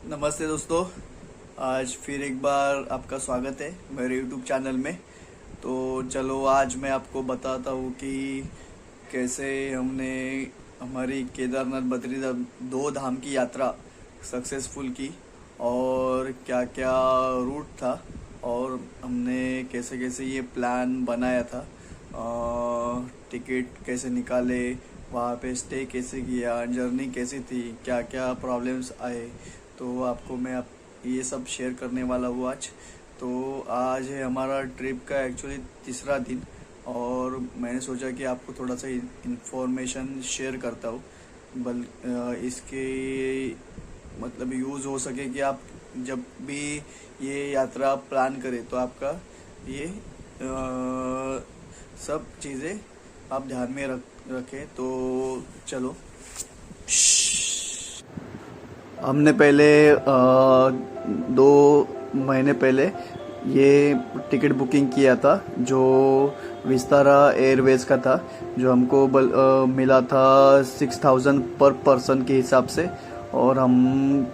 नमस्ते दोस्तों। आज फिर एक बार आपका स्वागत है मेरे YouTube चैनल में। तो चलो आज मैं आपको बताता हूँ कि कैसे हमने हमारी केदारनाथ बद्रीनाथ दो धाम की यात्रा सक्सेसफुल की और क्या क्या रूट था और हमने कैसे कैसे ये प्लान बनाया था। टिकट कैसे निकाले, वहाँ पे स्टे कैसे किया, जर्नी कैसी थी, क्या क्या प्रॉब्लम्स आए, तो आपको मैं ये सब शेयर करने वाला हूँ आज। तो आज है हमारा ट्रिप का एक्चुअली तीसरा दिन और मैंने सोचा कि आपको थोड़ा सा इंफॉर्मेशन शेयर करता हूँ। इसके मतलब यूज़ हो सके कि आप जब भी ये यात्रा प्लान करें तो आपका ये सब चीज़ें आप ध्यान में रखें। तो चलो, हमने पहले 2 महीने पहले ये टिकट बुकिंग किया था जो विस्तारा एयरवेज का था, जो हमको मिला था 6,000 पर पर्सन के हिसाब से। और हम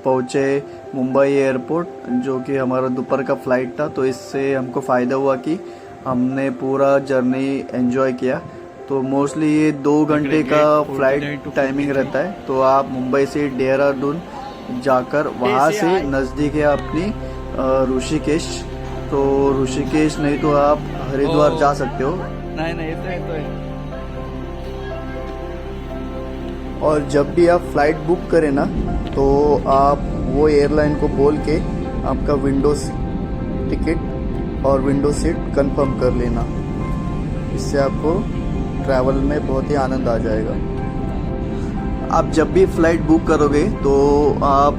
पहुँचे मुंबई एयरपोर्ट, जो कि हमारा दोपहर का फ़्लाइट था। तो इससे हमको फ़ायदा हुआ कि हमने पूरा जर्नी एंजॉय किया। तो मोस्टली ये 2 घंटे का फ्लाइट टाइमिंग रहता है। तो आप मुंबई से देहरादून जाकर वहाँ से नज़दीक है अपनी ऋषिकेश। तो ऋषिकेश नहीं तो आप हरिद्वार जा सकते हो। नहीं नहीं, तो है। और जब भी आप फ्लाइट बुक करें ना, तो आप वो एयरलाइन को बोल के आपका विंडो टिकट और विंडो सीट कंफर्म कर लेना। इससे आपको ट्रैवल में बहुत ही आनंद आ जाएगा। आप जब भी फ़्लाइट बुक करोगे तो आप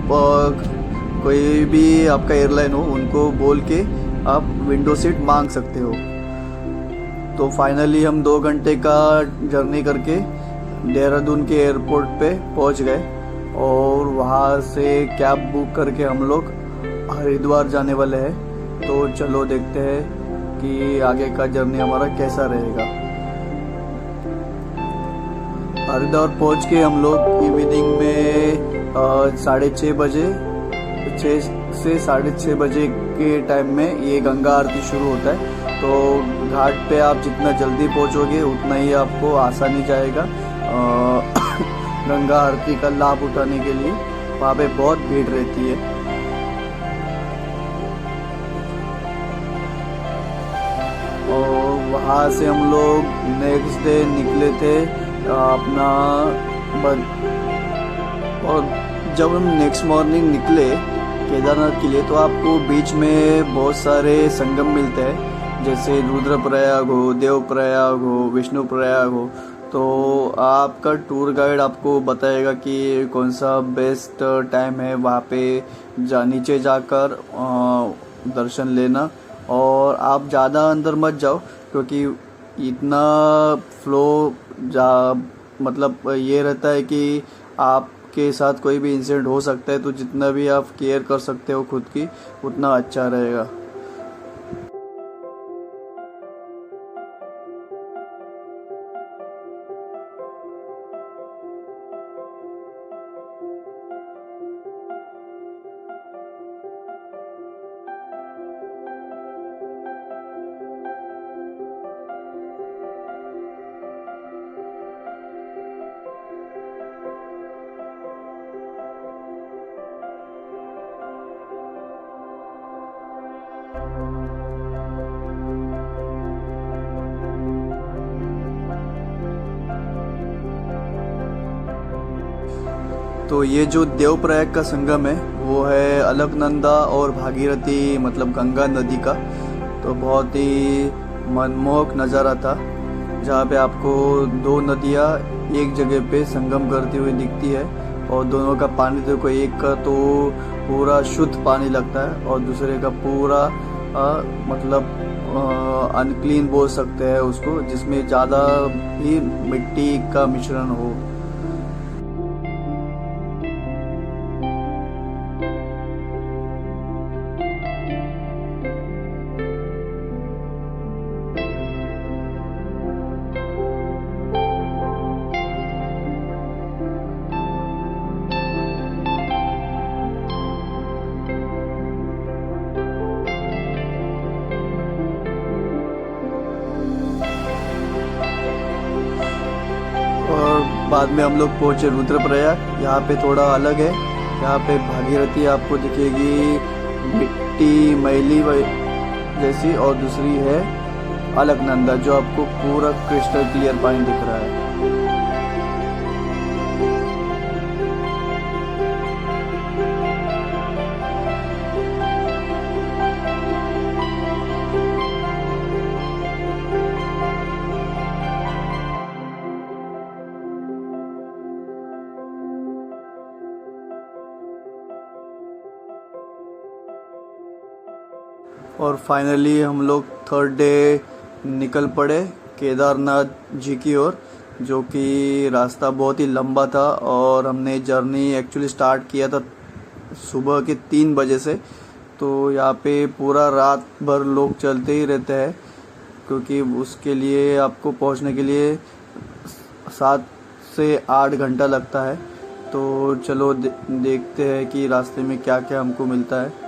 कोई भी आपका एयरलाइन हो उनको बोल के आप विंडो सीट मांग सकते हो। तो फाइनली हम 2 घंटे का जर्नी करके देहरादून के एयरपोर्ट पे पहुंच गए और वहाँ से कैब बुक करके हम लोग हरिद्वार जाने वाले हैं। तो चलो देखते हैं कि आगे का जर्नी हमारा कैसा रहेगा। हरिद्वार पहुंच के हम लोग इवनिंग में 6:30 बजे 6 से 6:30 बजे के टाइम में ये गंगा आरती शुरू होता है। तो घाट पे आप जितना जल्दी पहुंचोगे उतना ही आपको आसानी जाएगा गंगा आरती का लाभ उठाने के लिए। वहाँ पे बहुत भीड़ रहती है। और वहाँ से हम लोग नेक्स्ट डे निकले थे अपना और जब हम नेक्स्ट मॉर्निंग निकले केदारनाथ के लिए, तो आपको बीच में बहुत सारे संगम मिलते हैं, जैसे रुद्रप्रयाग हो, देवप्रयाग हो, विष्णुप्रयाग हो। तो आपका टूर गाइड आपको बताएगा कि कौन सा बेस्ट टाइम है वहाँ पे नीचे जाकर दर्शन लेना। और आप ज़्यादा अंदर मत जाओ, क्योंकि इतना फ्लो मतलब ये रहता है कि आपके साथ कोई भी इंसिडेंट हो सकता है। तो जितना भी आप केयर कर सकते हो खुद की, उतना अच्छा रहेगा। तो ये जो देवप्रयाग का संगम है वो है अलकनंदा और भागीरथी मतलब गंगा नदी का। तो बहुत ही मनमोहक नज़ारा था, जहाँ पे आपको 2 नदियाँ एक जगह पे संगम करती हुई दिखती है। और दोनों का पानी देखो, एक का तो पूरा शुद्ध पानी लगता है और दूसरे का पूरा मतलब अनक्लीन बोल सकते हैं उसको, जिसमें ज़्यादा ही मिट्टी का मिश्रण हो। बाद में हम लोग पहुँचे रुद्रप्रयाग। यहाँ पे थोड़ा अलग है, यहाँ पे भागीरथी आपको दिखेगी मिट्टी मैली जैसी, और दूसरी है अलकनंदा जो आपको पूरा क्रिस्टल क्लियर पानी दिख रहा है। और फाइनली हम लोग थर्ड डे निकल पड़े केदारनाथ जी की ओर, जो कि रास्ता बहुत ही लंबा था। और हमने जर्नी एक्चुअली स्टार्ट किया था सुबह के 3 बजे से। तो यहाँ पे पूरा रात भर लोग चलते ही रहते हैं, क्योंकि उसके लिए आपको पहुँचने के लिए 7 से 8 घंटा लगता है। तो चलो देखते हैं कि रास्ते में क्या क्या हमको मिलता है।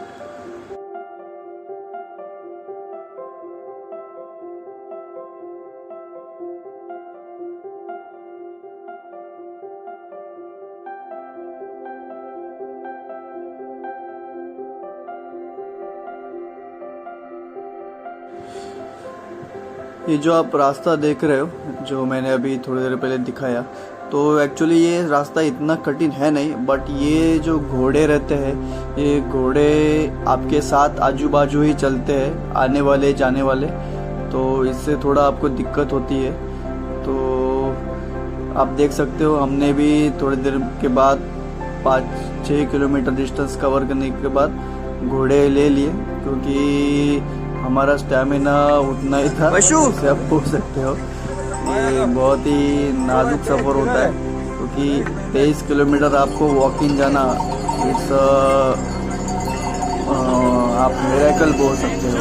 ये जो आप रास्ता देख रहे हो, जो मैंने अभी थोड़ी देर पहले दिखाया, तो एक्चुअली ये रास्ता इतना कठिन है नहीं, बट ये जो घोड़े रहते हैं, ये घोड़े आपके साथ आजू बाजू ही चलते हैं, आने वाले जाने वाले, तो इससे थोड़ा आपको दिक्कत होती है। तो आप देख सकते हो, हमने भी थोड़ी देर के बाद 5-6 किलोमीटर डिस्टेंस कवर करने के बाद घोड़े ले लिए, क्योंकि हमारा स्टैमिना उतना ही था, जिसे आप पूछ सकते हो। ये बहुत ही नाजुक सफ़र होता है, क्योंकि 23 किलोमीटर आपको वॉकिंग जाना, इट्स आप मिरेकल बोल सकते हो।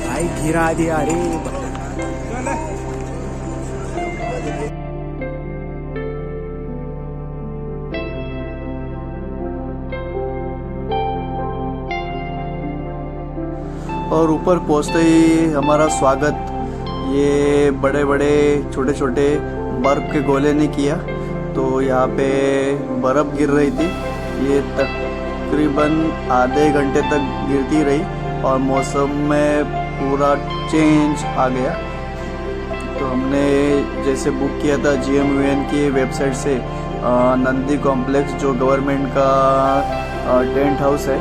भाई गिरा दिया रे। और ऊपर पहुंचते ही हमारा स्वागत ये बड़े बड़े छोटे छोटे बर्फ़ के गोले ने किया। तो यहाँ पे बर्फ़ गिर रही थी, ये तकरीबन आधे घंटे तक गिरती रही, और मौसम में पूरा चेंज आ गया। तो हमने जैसे बुक किया था GMUN की वेबसाइट से, नंदी कॉम्प्लेक्स जो गवर्नमेंट का टेंट हाउस है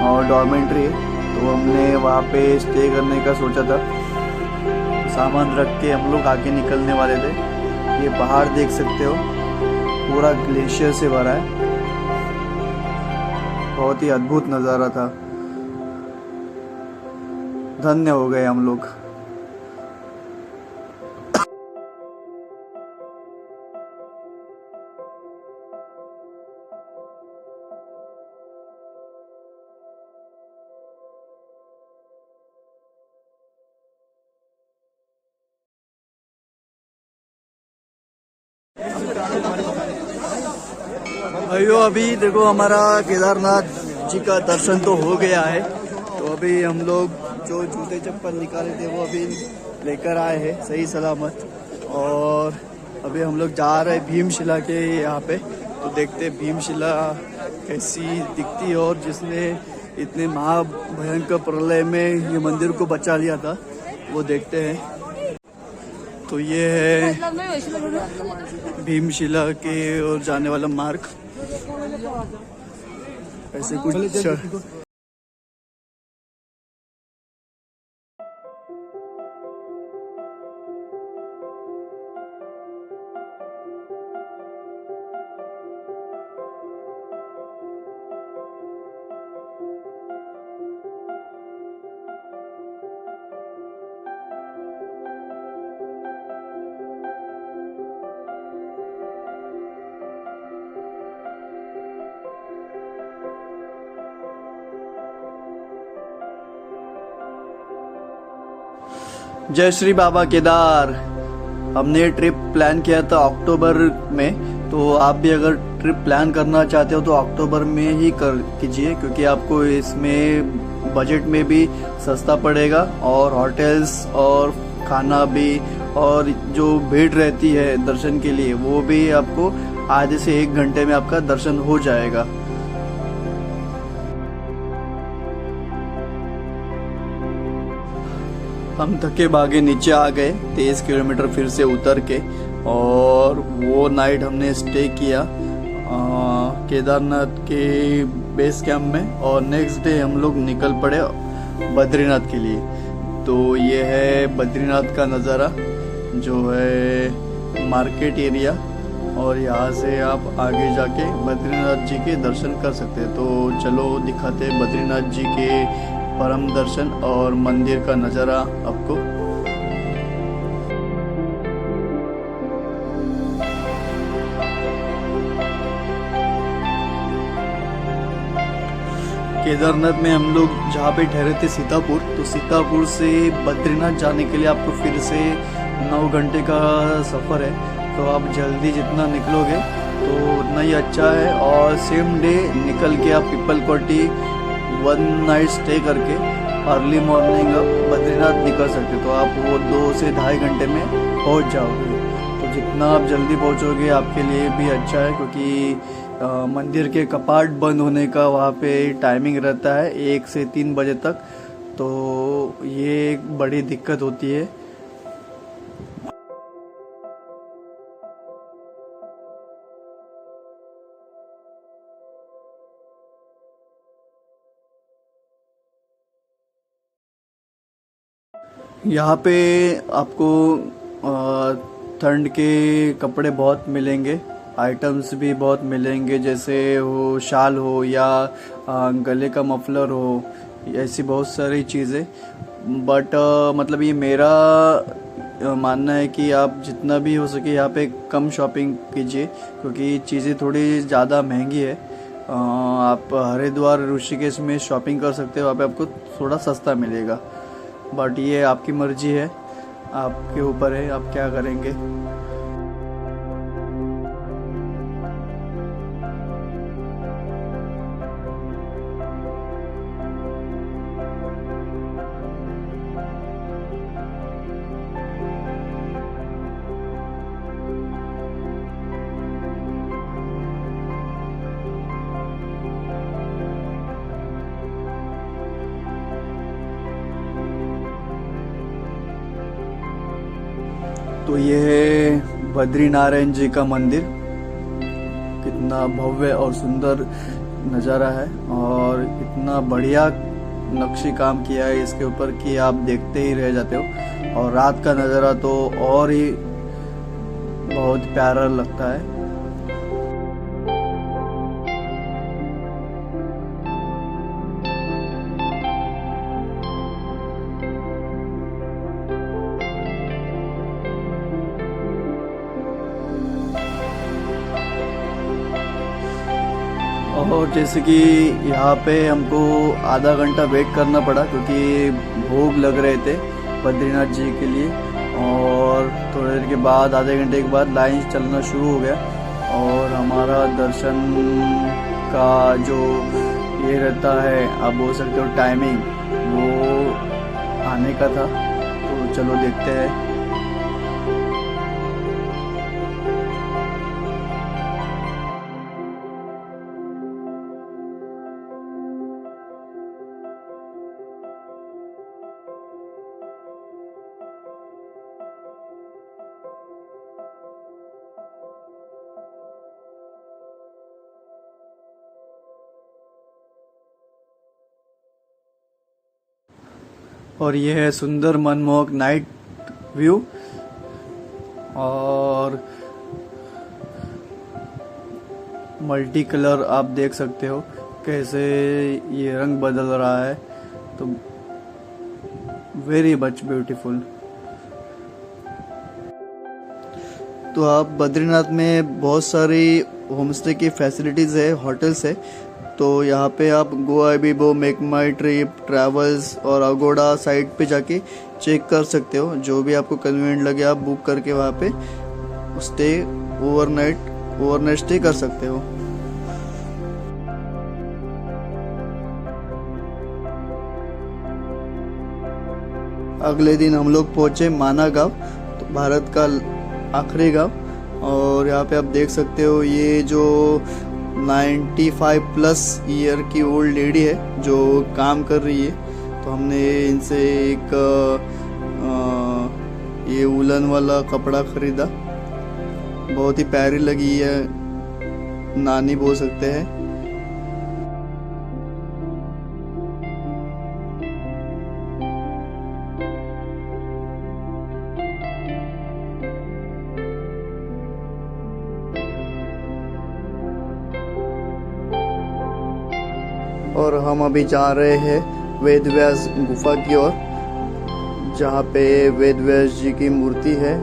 और डॉर्मेंट्री है, तो हमने वहाँ पे स्टे करने का सोचा था। सामान रख के हम लोग आगे निकलने वाले थे। ये पहाड़ देख सकते हो, पूरा ग्लेशियर से भरा है, बहुत ही अद्भुत नज़ारा था। धन्य हो गए हम लोग। भाइयों, अभी देखो हमारा केदारनाथ जी का दर्शन तो हो गया है। तो अभी हम लोग जो जूते चप्पल निकाले थे वो अभी लेकर आए हैं सही सलामत, और अभी हम लोग जा रहे हैं भीमशिला के यहाँ पे। तो देखते हैं भीमशिला कैसी दिखती है, और जिसने इतने महाभयंकर प्रलय में ये मंदिर को बचा लिया था, वो देखते हैं। तो ये है भीमशिला के ओर जाने वाला मार्ग, ऐसे कुछ। जय श्री बाबा केदार। हमने ट्रिप प्लान किया था अक्टूबर में, तो आप भी अगर ट्रिप प्लान करना चाहते हो तो अक्टूबर में ही कर कीजिए, क्योंकि आपको इसमें बजट में भी सस्ता पड़ेगा, और होटल्स और खाना भी और जो भीड़ रहती है दर्शन के लिए वो भी आपको आधे से 1 घंटे में आपका दर्शन हो जाएगा। हम थके भागे नीचे आ गए 23 किलोमीटर फिर से उतर के, और वो नाइट हमने स्टे किया केदारनाथ के बेस कैंप में, और नेक्स्ट डे हम लोग निकल पड़े बद्रीनाथ के लिए। तो ये है बद्रीनाथ का नज़ारा जो है मार्केट एरिया, और यहाँ से आप आगे जाके बद्रीनाथ जी के दर्शन कर सकते हैं। तो चलो दिखाते हैं बद्रीनाथ जी के परम दर्शन और मंदिर का नज़ारा आपको। केदारनाथ में हम लोग जहाँ पे ठहरे थे सीतापुर, तो सीतापुर से बद्रीनाथ जाने के लिए आपको फिर से 9 घंटे का सफ़र है। तो आप जल्दी जितना निकलोगे तो उतना ही अच्छा है। और सेम डे निकल के आप पिपलकोटी 1 नाइट स्टे करके अर्ली मॉर्निंग आप बद्रीनाथ निकल सकते। तो आप वो 2 से 2.5 घंटे में पहुंच जाओगे। तो जितना आप जल्दी पहुंचोगे आपके लिए भी अच्छा है, क्योंकि मंदिर के कपाट बंद होने का वहाँ पे टाइमिंग रहता है 1 से 3 बजे तक। तो ये एक बड़ी दिक्कत होती है। यहाँ पे आपको ठंड के कपड़े बहुत मिलेंगे, आइटम्स भी बहुत मिलेंगे, जैसे हो शाल हो या गले का मफलर हो, ऐसी बहुत सारी चीज़ें। बट मतलब ये मेरा मानना है कि आप जितना भी हो सके यहाँ पे कम शॉपिंग कीजिए, क्योंकि चीज़ें थोड़ी ज़्यादा महंगी है। आप हरिद्वार ऋषिकेश में शॉपिंग कर सकते हो, वहाँ पे आपको थोड़ा सस्ता मिलेगा। बट ये आपकी मर्जी है, आपके ऊपर है आप क्या करेंगे। तो ये है बद्रीनारायण जी का मंदिर, कितना भव्य और सुंदर नज़ारा है, और इतना बढ़िया नक्शी काम किया है इसके ऊपर कि आप देखते ही रह जाते हो। और रात का नज़ारा तो और ही बहुत प्यारा लगता है। और जैसे कि यहाँ पे हमको आधा घंटा वेट करना पड़ा, क्योंकि भोग लग रहे थे बद्रीनाथ जी के लिए। और थोड़ी देर के बाद, आधे घंटे के बाद लाइन चलना शुरू हो गया, और हमारा दर्शन का जो ये रहता है, आप बोल सकते हो टाइमिंग, वो आने का था। तो चलो देखते हैं। और ये है सुंदर मनमोहक नाइट व्यू, और मल्टी कलर आप देख सकते हो कैसे ये रंग बदल रहा है। तो वेरी मच ब्यूटीफुल। तो आप बद्रीनाथ में बहुत सारी होमस्टे की फैसिलिटीज़ है, होटल्स है। तो यहाँ पे आप गोआईबीबो, मेक माई ट्रिप, ट्रैवल्स और अगोड़ा साइट पे जाके चेक कर सकते हो। जो भी आपको कन्वीनियंट लगे आप बुक करके वहाँ पे स्टे ओवरनाइट स्टे कर सकते हो। अगले दिन हम लोग पहुँचे माना गाँव। तो भारत का आखिरी गांव। और यहाँ पे आप देख सकते हो ये जो 95 प्लस ईयर की ओल्ड लेडी है जो काम कर रही है। तो हमने इनसे एक ये वुलन वाला कपड़ा खरीदा, बहुत ही प्यारी लगी है, नानी बोल सकते हैं। और हम अभी जा रहे हैं वेद व्यास गुफा की ओर, जहाँ पे वेद व्यास जी की मूर्ति है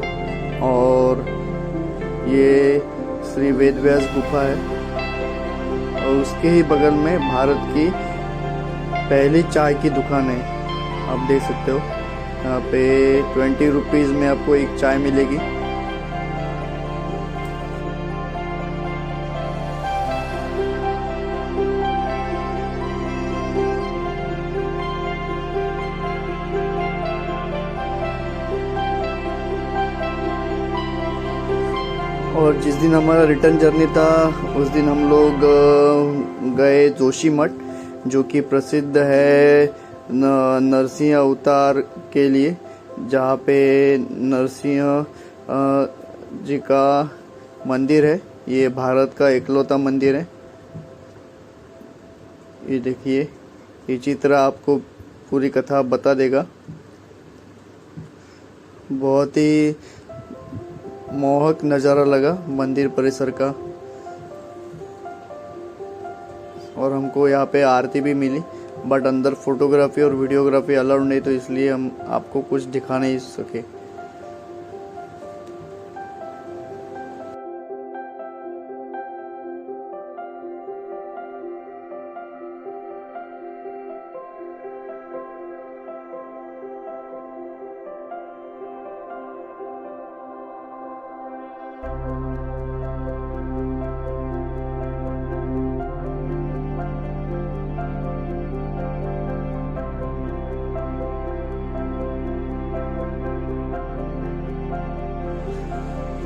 और ये श्री वेद व्यास गुफा है। और उसके ही बगल में भारत की पहली चाय की दुकान है, आप देख सकते हो। यहाँ पे 20 रुपीज़ में आपको एक चाय मिलेगी। और जिस दिन हमारा रिटर्न जर्नी था उस दिन हम लोग गए जोशी मठ, जो कि प्रसिद्ध है नरसिंह अवतार के लिए, जहाँ पे नरसिंह जी का मंदिर है। ये भारत का इकलौता मंदिर है। ये देखिए, ये चित्र आपको पूरी कथा बता देगा। बहुत ही मोहक नज़ारा लगा मंदिर परिसर का। और हमको यहाँ पे आरती भी मिली, बट अंदर फोटोग्राफी और वीडियोग्राफी अलाउड नहीं, तो इसलिए हम आपको कुछ दिखा नहीं सके।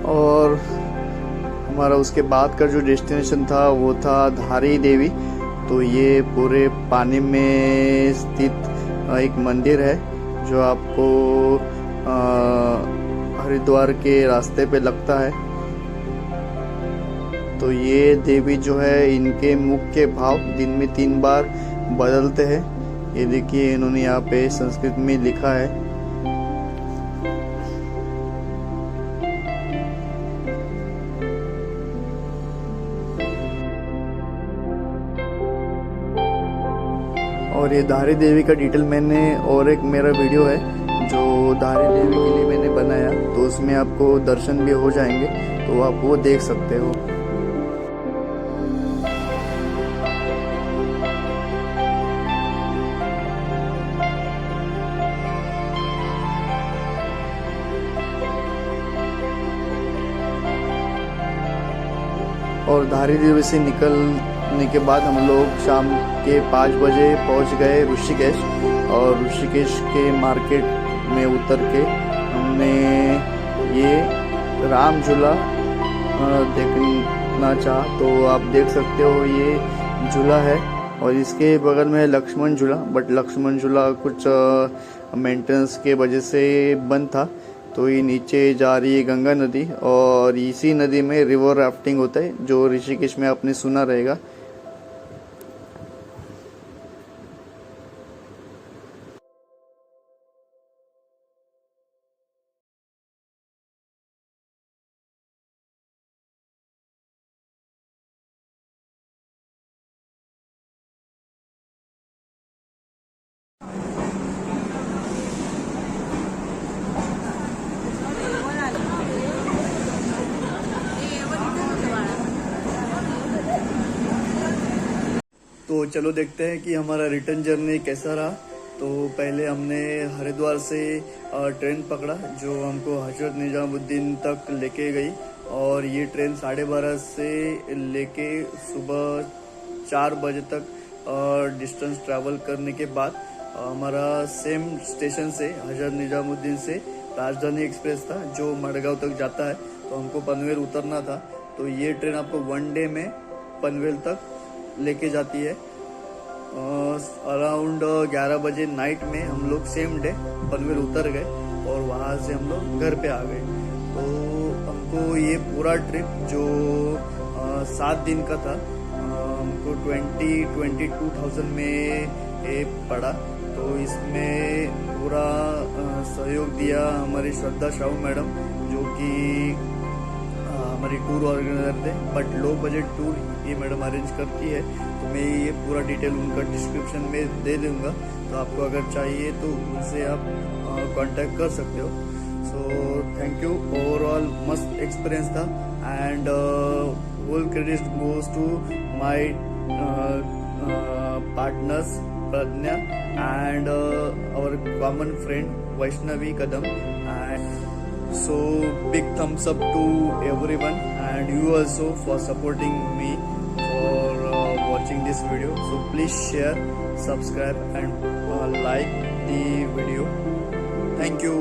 और हमारा उसके बाद का जो डेस्टिनेशन था वो था धारी देवी। तो ये पूरे पानी में स्थित एक मंदिर है जो आपको हरिद्वार के रास्ते पे लगता है। तो ये देवी जो है, इनके मुख के भाव दिन में 3 बार बदलते हैं। ये देखिए, इन्होंने यहाँ पे संस्कृत में लिखा है। और ये धारी देवी का डिटेल मैंने, और एक मेरा वीडियो है जो धारी देवी के लिए मैंने बनाया, तो उसमें आपको दर्शन भी हो जाएंगे, तो आप वो देख सकते हो। और धारी देवी से निकलने के बाद हम लोग शाम के 5 बजे पहुंच गए ऋषिकेश। और ऋषिकेश के मार्केट में उतर के हमने ये राम झूला देखना चाहा। तो आप देख सकते हो ये झूला है, और इसके बगल में है लक्ष्मण झूला, बट लक्ष्मण झूला कुछ मेंटेनेंस के वजह से बंद था। तो ये नीचे जा रही है गंगा नदी, और इसी नदी में रिवर राफ्टिंग होता है, जो ऋषिकेश में आपने सुना रहेगा। तो चलो देखते हैं कि हमारा रिटर्न जर्नी कैसा रहा। तो पहले हमने हरिद्वार से ट्रेन पकड़ा जो हमको हजरत निजामुद्दीन तक लेके गई, और ये ट्रेन 12:30 से लेके सुबह 4 बजे तक डिस्टेंस ट्रैवल करने के बाद हमारा सेम स्टेशन से, हजरत निजामुद्दीन से राजधानी एक्सप्रेस था जो मडगांव तक जाता है, तो हमको पनवेल उतरना था। तो ये ट्रेन आपको 1 डे में पनवेल तक लेके जाती है। अराउंड 11 बजे नाइट में हम लोग सेम डे पनवेल उतर गए और वहाँ से हम लोग घर पे आ गए। तो हमको ये पूरा ट्रिप जो 7 दिन का था, हमको 22,000 में ये पड़ा। तो इसमें पूरा सहयोग दिया हमारी श्रद्धा साहू मैडम, जो कि हमारी टूर ऑर्गेनाइजर थे, बट लो बजट टूर ये मैडम अरेंज करती है। तो मैं ये पूरा डिटेल उनका डिस्क्रिप्शन में दे दूंगा, तो आपको अगर चाहिए तो उनसे आप कांटेक्ट कर सकते हो। सो थैंक यू, ओवरऑल मस्त एक्सपीरियंस था and whole credit goes to my partners Pradnya and our common friend Vaishnavi Kadam. And so big thumbs up to everyone and you also for supporting me for watching this video. So please share, subscribe and like the video. Thank you.